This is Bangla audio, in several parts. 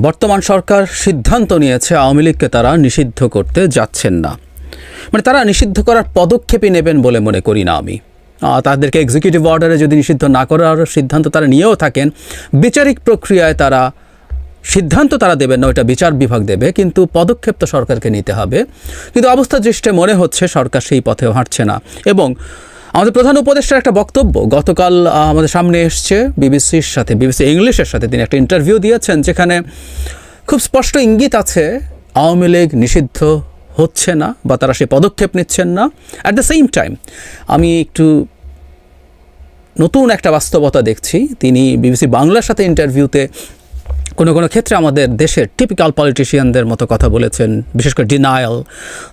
বর্তমান সরকার সিদ্ধান্ত নিয়েছে আওয়ামী লীগকে তারা নিষিদ্ধ করতে যাচ্ছেন না। মানে তারা নিষিদ্ধ করার পদক্ষেপই নেবেন বলে মনে করি না আমি। তাদেরকে এক্সিকিউটিভ অর্ডারে যদি নিষিদ্ধ না করার সিদ্ধান্ত তারা নিয়েও থাকেন, বিচারিক প্রক্রিয়ায় তারা সিদ্ধান্ত তারা দেবেন না, ওইটা বিচার বিভাগ দেবে, কিন্তু পদক্ষেপ তো সরকারকে নিতে হবে। কিন্তু অবস্থা দৃষ্টে মনে হচ্ছে সরকার সেই পথেও হাঁটছে না। এবং আমাদের প্রধান উপদেষ্টার একটা বক্তব্য গতকাল আমাদের সামনে এসছে বিবিসি ইংলিশের সাথে তিনি একটা ইন্টারভিউ দিয়েছেন, যেখানে খুব স্পষ্ট ইঙ্গিত আছে আওয়ামী লীগ নিষিদ্ধ হচ্ছে না বা তারা সেই পদক্ষেপ নিচ্ছেন না। অ্যাট দ্য সেম টাইম আমি একটু নতুন একটা বাস্তবতা দেখছি। তিনি বিবিসি বাংলার সাথে ইন্টারভিউতে কোনো কোনো ক্ষেত্রে আমাদের দেশের টিপিক্যাল পলিটিশিয়ানদের মতো কথা বলেছেন, বিশেষ করে ডিনায়াল,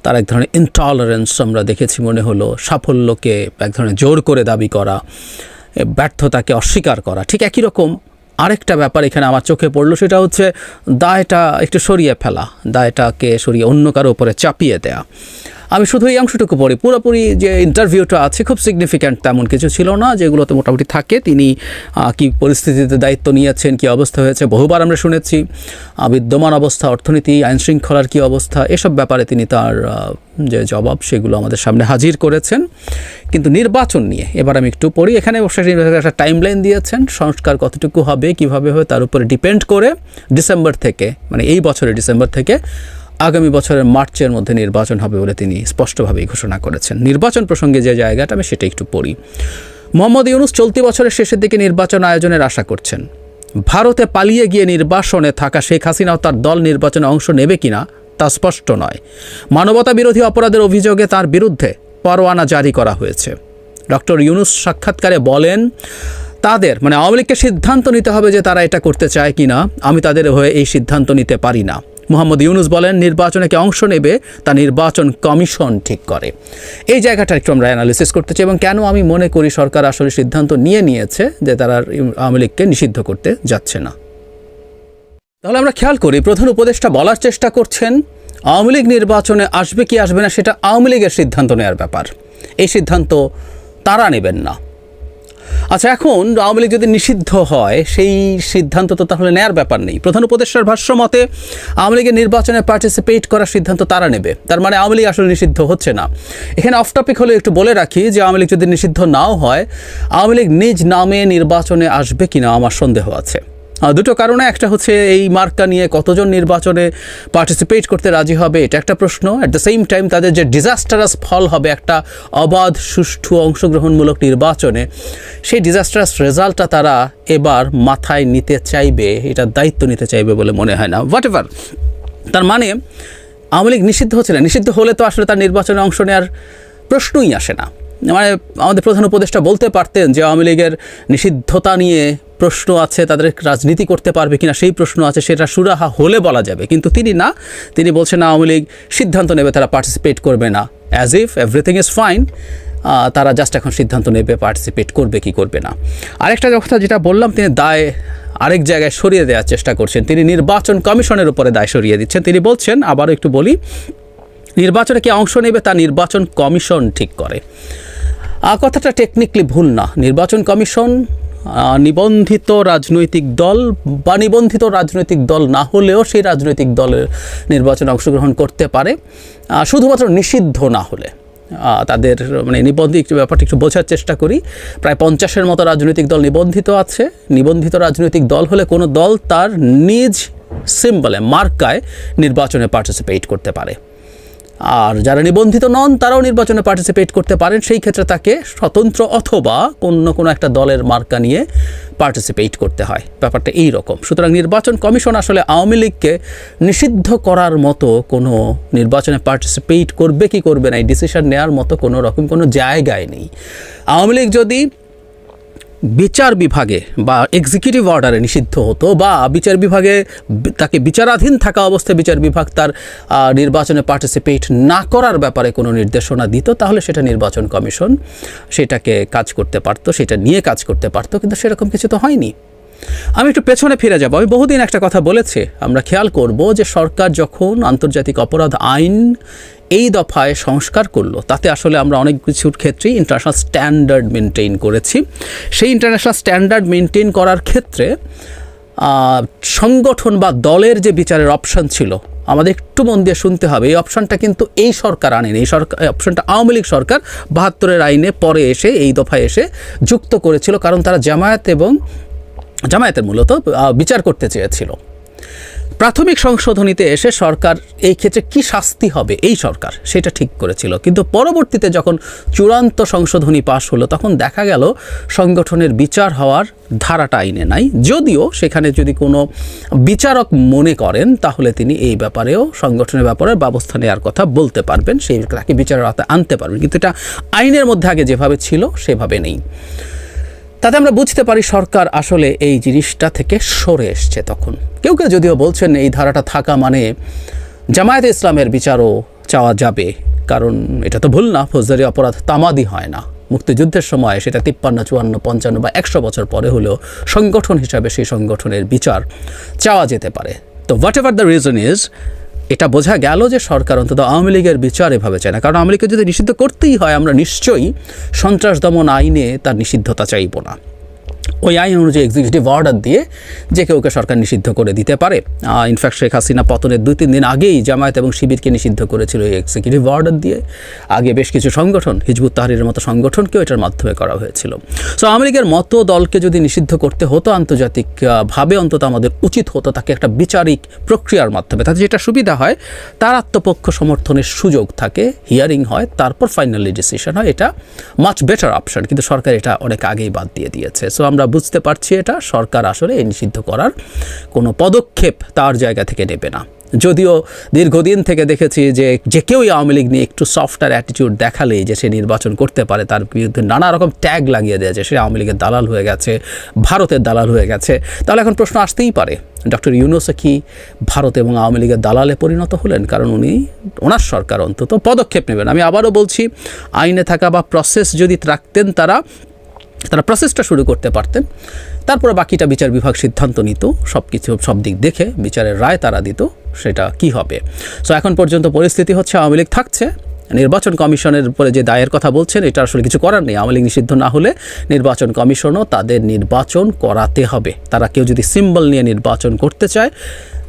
তার এক ধরনের ইনটলারেন্স আমরা দেখেছি মনে হলো, সাফল্যকে এক ধরনের জোর করে দাবি করা, ব্যর্থতাকে অস্বীকার করা। ঠিক একই রকম আরেকটা ব্যাপার এখানে আমার চোখে পড়লো, সেটা হচ্ছে দায়টা একটু সরিয়ে ফেলা, দায়টাকে সরিয়ে অন্য কারো উপরে চাপিয়ে দেয়া। আমি শুধু এই অংশটুকু পড়ি, পুরোপুরি যে ইন্টারভিউটা আছে খুব সিগনিফিক্যান্ট তেমন কিছু ছিল না, যেগুলোতে মোটামুটি থাকে। তিনি কী পরিস্থিতিতে দায়িত্ব নিয়েছেন, কী অবস্থা হয়েছে বহুবার আমরা শুনেছি, বিদ্যমান অবস্থা, অর্থনীতি, আইনশৃঙ্খলার কী অবস্থা, এসব ব্যাপারে তিনি তার যে জবাব সেগুলো আমাদের সামনে হাজির করেছেন। কিন্তু নির্বাচন নিয়ে এবার আমি একটু পড়ি। এখানে একটা টাইমলাইন দিয়েছেন, সংস্কার কতটুকু হবে, কীভাবে হবে তার উপরে ডিপেন্ড করে ডিসেম্বর থেকে, মানে এই বছরের ডিসেম্বর থেকে আগামী বছরের মার্চের মধ্যে নির্বাচন হবে বলে তিনি স্পষ্টভাবেই ঘোষণা করেছেন। নির্বাচন প্রসঙ্গে যে জায়গাটা আমি সেটা একটু পড়ি। মোহাম্মদ ইউনূস চলতি বছরের শেষের দিকে নির্বাচন আয়োজনের আশা করছেন। ভারতে পালিয়ে গিয়ে নির্বাসনে থাকা শেখ হাসিনাও তার দল নির্বাচনে অংশ নেবে কিনা তা স্পষ্ট নয়। মানবতা বিরোধী অপরাধের অভিযোগে তার বিরুদ্ধে পরোয়ানা জারি করা হয়েছে। ডক্টর ইউনূস সাক্ষাৎকারে বলেন, তাদের মানে আওয়ামী লীগকে সিদ্ধান্ত নিতে হবে যে তারা এটা করতে চায় কিনা, আমি তাদের হয়ে এই সিদ্ধান্ত নিতে পারি না। মোহাম্মদ ইউনূস বলেন, নির্বাচনে কে অংশ নেবে তা নির্বাচন কমিশন ঠিক করে। এই জায়গাটা একটু আমরা অ্যানালিসিস করতে চাই এবং কেন আমি মনে করি সরকার আসলে সিদ্ধান্ত নিয়েছে যে তারা আওয়ামী লীগকে নিষিদ্ধ করতে যাচ্ছে না। তাহলে আমরা খেয়াল করি, প্রধান উপদেষ্টা বলার চেষ্টা করছেন আওয়ামী লীগ নির্বাচনে আসবে কি আসবে না সেটা আওয়ামী লীগের সিদ্ধান্ত নেওয়ার ব্যাপার, এই সিদ্ধান্ত তারা নেবেন না। আচ্ছা, এখন আওয়ামী লীগ যদি নিষিদ্ধ হয় সেই সিদ্ধান্ত তো তাহলে নেওয়ার ব্যাপার নেই। প্রধান উপদেষ্টার ভাষ্য মতে আওয়ামী লীগের নির্বাচনে পার্টিসিপেট করার সিদ্ধান্ত তারা নেবে, তার মানে আওয়ামী লীগ আসলে নিষিদ্ধ হচ্ছে না। এখানে অফ টপিক হলে একটু বলে রাখি যে আওয়ামী লীগ যদি নিষিদ্ধ নাও হয়, আওয়ামী লীগ নিজ নামে নির্বাচনে আসবে কিনা আমার সন্দেহ আছে। দুটো কারণে, একটা হচ্ছে এই মার্কা নিয়ে কতজন নির্বাচনে পার্টিসিপেট করতে রাজি হবে, এটা একটা প্রশ্ন। অ্যাট দ্য সেম টাইম তাদের যে ডিজাস্টারাস ফল হবে একটা অবাধ সুষ্ঠু অংশগ্রহণমূলক নির্বাচনে, সেই ডিজাস্টারাস রেজাল্টটা তারা এবার মাথায় নিতে চাইবে, এটার দায়িত্ব নিতে চাইবে বলে মনে হয় না। হোয়াট এভার, তার মানে আওয়ামী লীগ নিষিদ্ধ হচ্ছে না, নিষিদ্ধ হলে তো আসলে তার নির্বাচনে অংশ নেওয়ার প্রশ্নই আসে না। মানে আমাদের প্রধান উপদেষ্টা বলতে পারতেন যে আওয়ামী লীগের নিষিদ্ধতা নিয়ে প্রশ্ন আছে, তাদের রাজনীতি করতে পারবে কিনা সেই প্রশ্ন আছে, সেটা সুরাহা হলে বলা যাবে। কিন্তু তিনি বলছেন না, আওয়ামী লীগ সিদ্ধান্ত নেবে তারা পার্টিসিপেট করবে না, as if everything is fine, তারা জাস্ট এখন সিদ্ধান্ত নেবে পার্টিসিপেট করবে কি করবে না। আরেকটা কথা যেটা বললাম, তিনি দায় আরেক জায়গায় সরিয়ে দেওয়ার চেষ্টা করছেন, তিনি নির্বাচন কমিশনের উপরে দায় সরিয়ে দিচ্ছেন। তিনি বলছেন, আবারও একটু বলি, নির্বাচনে কে অংশ নেবে তা নির্বাচন কমিশন ঠিক করে। কথাটা টেকনিক্যালি ভুল না। নির্বাচন কমিশন নিবন্ধিত রাজনৈতিক দল বা নিবন্ধিত রাজনৈতিক দল না হলেও সেই রাজনৈতিক দলের নির্বাচনে অংশগ্রহণ করতে পারে, শুধুমাত্র নিষিদ্ধ না হলে। তাদের মানে নিবন্ধিত ব্যাপারটা একটু বোঝার চেষ্টা করি। প্রায় 50-এর মতো রাজনৈতিক দল নিবন্ধিত আছে। নিবন্ধিত রাজনৈতিক দল হলে কোনো দল তার নিজ সিম্বলে, মার্কায় নির্বাচনে পার্টিসিপেট করতে পারে। আর যারা নিবন্ধিত নন তারাও নির্বাচনে পার্টিসিপেট করতে পারেন, সেই ক্ষেত্রে তাকে স্বতন্ত্র অথবা কোনো একটা দলের মার্কা নিয়ে পার্টিসিপেট করতে হয়। ব্যাপারটা এই রকম। সুতরাং নির্বাচন কমিশন আসলে আওয়ামী লীগকে নিষিদ্ধ করার মতো কোনো, নির্বাচনে পার্টিসিপেট করবে কি করবে না এই ডিসিশন নেওয়ার মতো কোনো জায়গায় নেই। আওয়ামী লীগ যদি বিচার বিভাগে বা এক্সিকিউটিভ অর্ডারে নিষিদ্ধ হতো বা বিচার বিভাগে তাকে বিচারাধীন থাকা অবস্থায় বিচার বিভাগ তার নির্বাচনে পার্টিসিপেট না করার ব্যাপারে কোনো নির্দেশনা দিত, তাহলে সেটা নির্বাচন কমিশন সেটাকে কাজ করতে পারতো, সেটা নিয়ে কাজ করতে পারতো। কিন্তু সেরকম কিছু তো হয়নি। আমি একটু পেছনে ফিরে যাব। আমি বহুদিন একটা কথা বলেছি, আমরা খেয়াল করব যে সরকার যখন আন্তর্জাতিক অপরাধ আইন এই দফায় সংস্কার করলো, তাতে আসলে আমরা অনেক কিছুর ক্ষেত্রেই ইন্টারন্যাশনাল স্ট্যান্ডার্ড মেনটেন করেছি। সেই ইন্টারন্যাশনাল স্ট্যান্ডার্ড মেনটেন করার ক্ষেত্রে সংগঠন বা দলের যে বিচারের অপশন ছিল, আমাদের একটু মন দিয়ে শুনতে হবে, এই অপশনটা কিন্তু এই সরকার আনেনি। এই অপশনটা আওয়ামী লীগ সরকার ৭২-এর আইনে পরে এসে এই দফায় এসে যুক্ত করেছিল, কারণ তারা জামায়াতের মূলত বিচার করতে চেয়েছিল। প্রাথমিক সংশোধনীতে এসে সরকার এই ক্ষেত্রে কি শাস্তি হবে এই সরকার সেটা ঠিক করেছিল, কিন্তু পরবর্তীতে যখন চূড়ান্ত সংশোধনী পাশ হলো তখন দেখা গেল সংগঠনের বিচার হওয়ার ধারাটা আইনে নাই। যদিও সেখানে যদি কোনো বিচারক মনে করেন তাহলে তিনি এই ব্যাপারেও সংগঠনের ব্যাপারে ব্যবস্থা নেওয়ার কথা বলতে পারবেন, সেই তাকে বিচারের আওতায় আনতে পারবেন, কিন্তু এটা আইনের মধ্যে আগে যেভাবে ছিল সেভাবে নেই। তাতে আমরা বুঝতে পারি সরকার আসলে এই জিনিসটা থেকে সরে এসছে। তখন কেউ কেউ যদিও বলছেন এই ধারাটা থাকা মানে জামায়াতে ইসলামের বিচারও চাওয়া যাবে, কারণ এটা তো ভুল না, ফৌজদারি অপরাধ তামাদি হয় না। মুক্তিযুদ্ধের সময় সেটা ৫৩, ৫৪, ৫৫ বা ১০০ বছর পরে হলেও সংগঠন হিসাবে সেই সংগঠনের বিচার চাওয়া যেতে পারে। তো what ever the reason is, এটা বোঝা গেল যে সরকার অন্তত আওয়ামী লীগের বিচার এভাবে চায় না, কারণ আওয়ামী লীগকে যদি নিষিদ্ধ করতেই হয় আমরা নিশ্চয়ই সন্ত্রাস দমন আইনে তার নিষিদ্ধতা চাইব না। ওই আইন অনুযায়ী এক্সিকিউটিভ অর্ডার দিয়ে যে কেউকে সরকার নিষিদ্ধ করে দিতে পারে। ইনফ্যাক্ট শেখ হাসিনা পতনের ২-৩ দিন আগেই জামায়াত এবং শিবিরকে নিষিদ্ধ করেছিল এই এক্সিকিউটিভ অর্ডার দিয়ে। আগে বেশ কিছু সংগঠন, হিজবুত তাহরিরের মতো সংগঠনকেও এটার মাধ্যমে করা হয়েছিল। সো আওয়ামী লীগের মতো দলকে যদি নিষিদ্ধ করতে হতো আন্তর্জাতিকভাবে, অন্তত আমাদের উচিত হতো তাকে একটা বিচারিক প্রক্রিয়ার মাধ্যমে, তাতে যেটা সুবিধা হয় তার আত্মপক্ষ সমর্থনের সুযোগ থাকে, হিয়ারিং হয়, তারপর ফাইনালি ডিসিশন হয়। এটা মাচ বেটার অপশন, কিন্তু সরকার এটা অনেক আগেই বাদ দিয়ে দিয়েছে। সো আমরা বুঝতে পারছি এটা সরকার আসলে এই নিষিদ্ধ করার কোনো পদক্ষেপ তার জায়গা থেকে নেবে না। যদিও দীর্ঘদিন থেকে দেখেছি যে কেউই আওয়ামী লীগ নিয়ে একটু সফটার অ্যাটিটিউড দেখালেই যে সে নির্বাচন করতে পারে, তার বিরুদ্ধে নানা রকম ট্যাগ লাগিয়ে দেয় যে সে আওয়ামী লীগের দালাল হয়ে গেছে, ভারতের দালাল হয়ে গেছে। তাহলে এখন প্রশ্ন আসতেই পারে, ডক্টর ইউনূসও কি ভারত এবং আওয়ামী লীগের দালালে পরিণত হলেন? কারণ ওনার সরকার অন্তত পদক্ষেপ নেবেন। আমি আবারও বলছি, আইনে থাকা বা প্রসেস যদি রাখতেন তারা প্রসেসটা শুরু করতে পারতেন, তারপরে বাকিটা বিচার বিভাগ সিদ্ধান্ত নিত, সব দিক দেখে বিচারের রায় তারা দিত সেটা কি হবে। সো এখন পর্যন্ত পরিস্থিতি হচ্ছে আওয়ামী লীগ থাকছে। নির্বাচন কমিশনের উপরে যে দায়ের কথা বলছেন এটা আসলে কিছু করার নেই। আওয়ামী লীগ নিষিদ্ধ না হলে নির্বাচন কমিশনও তাদের নির্বাচন করাতে হবে। তারা কেউ যদি সিম্বল নিয়ে নির্বাচন করতে চায়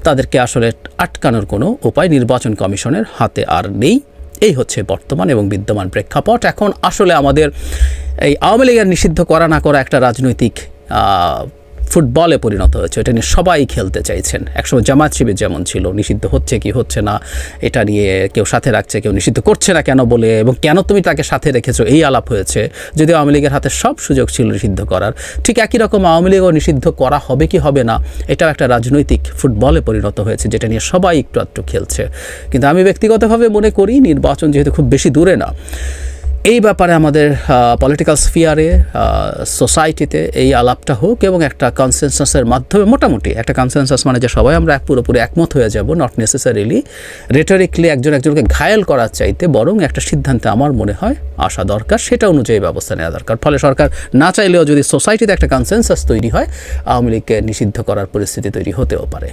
তাদেরকে আসলে আটকানোর কোনো উপায় নির্বাচন কমিশনের হাতে আর নেই। এই হচ্ছে বর্তমান এবং বিদ্যমান প্রেক্ষাপট। এখন আসলে আমাদের এই আওয়ামী লীগের নিষিদ্ধ করা না করা একটা রাজনৈতিক ফুটবলে পরিণত হয়েছে। এটা নিয়ে সবাই খেলতে চাইছেন। একসময় জামায়াত শিবির যেমন ছিল, নিষিদ্ধ হচ্ছে কি হচ্ছে না এটা নিয়ে কেউ সাথে রাখছে, কেউ নিষিদ্ধ করছে না কেন বলে, এবং কেন তুমি তাকে সাথে রেখেছো এই আলাপ হয়েছে। যদিও আওয়ামী লীগের হাতে সব সুযোগ ছিল নিষিদ্ধ করার, ঠিক একই রকম আওয়ামী লীগও নিষিদ্ধ করা হবে কি হবে না এটাও একটা রাজনৈতিক ফুটবলে পরিণত হয়েছে, যেটা নিয়ে সবাই একটু খেলছে। কিন্তু আমি ব্যক্তিগতভাবে মনে করি নির্বাচন যেহেতু খুব বেশি দূরে না, এই ব্যাপারে আমাদের পলিটিক্যাল স্ফিয়ারে, সোসাইটিতে এই আলাপটা হোক এবং একটা কনসেনসাসের মাধ্যমে, মোটামুটি একটা কনসেনসাস মানে যে সবাই আমরা পুরোপুরি একমত হয়ে যাব, নট নেসেসারিলি রেটরিকলি একজনকে ঘায়েল করার চাইতে বরং একটা সিদ্ধান্তে আমার মনে হয় আসা দরকার, সেটা অনুযায়ী ব্যবস্থা নেওয়া দরকার। ফলে সরকার না চাইলেও যদি সোসাইটিতে একটা কনসেনসাস তৈরি হয়, আওয়ামী লীগকে নিষিদ্ধ করার পরিস্থিতি তৈরি হতেও পারে।